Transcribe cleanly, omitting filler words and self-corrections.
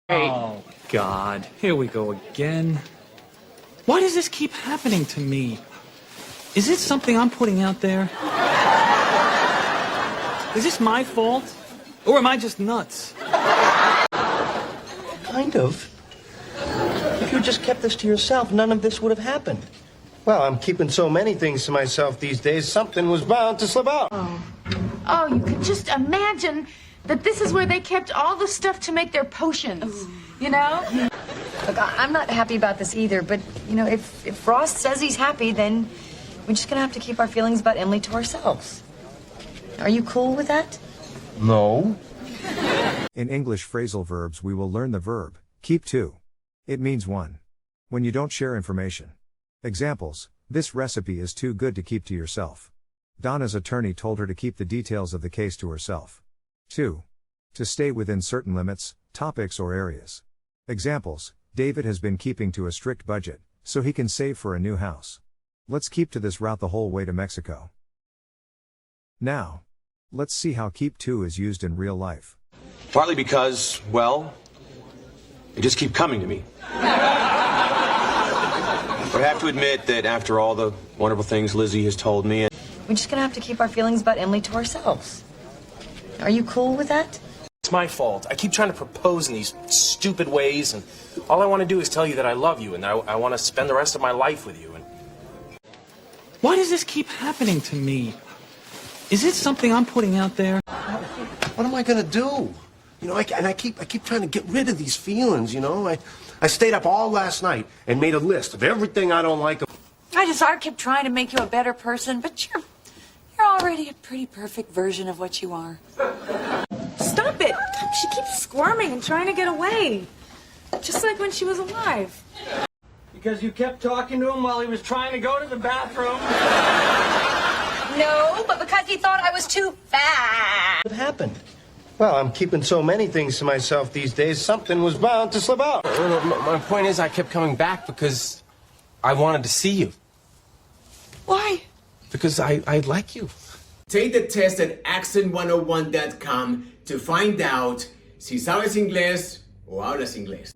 Oh, God. Here we go again. Why does this keep happening to me? Is it something I'm putting out there? Is this my fault? Or am I just nuts? Kind of. If you just kept this to yourself, none of this would have happened. Well, I'm keeping so many things to myself these days, something was bound to slip out. Oh, you could just imagine that this is where they kept all the stuff to make their potions, you know? Look, I'm not happy about this either, but, you know, if Frost says he's happy, then we're just gonna have to keep our feelings about Emily to ourselves. Are you cool with that? No. In English phrasal verbs we will learn the verb, keep to. It means 1. When you don't share information. Examples, this recipe is too good to keep to yourself. Donna's attorney told her to keep the details of the case to herself. 2. To stay within certain limits, topics or areas. Examples, David has been keeping to a strict budget, so he can save for a new house. Let's keep to this route the whole way to Mexico. Now, let's see how keep to is used in real life. Partly because, well, they just keep coming to me. But I have to admit that after all the wonderful things Lizzie has told me... We're just gonna have to keep our feelings about Emily to ourselves. Are you cool with that? It's my fault. I keep trying to propose in these stupid ways, and all I want to do is tell you that I love you, and that I want to spend the rest of my life with you. And Why does this keep happening to me? Is it something I'm putting out there? What am I gonna do? You know, I keep trying to get rid of these feelings, you know? I stayed up all last night and made a list of everything I don't like. I kept trying to make you a better person, but you're already a pretty perfect version of what you are. Stop it! She keeps squirming and trying to get away. Just like when she was alive. Because you kept talking to him while he was trying to go to the bathroom. No, but because he thought I was too fat. What happened? Well, I'm keeping so many things to myself these days, something was bound to slip out. my point is I kept coming back because I wanted to see you. Why? Because I like you. Take the test at accent101.com to find out si sabes inglés o hablas inglés.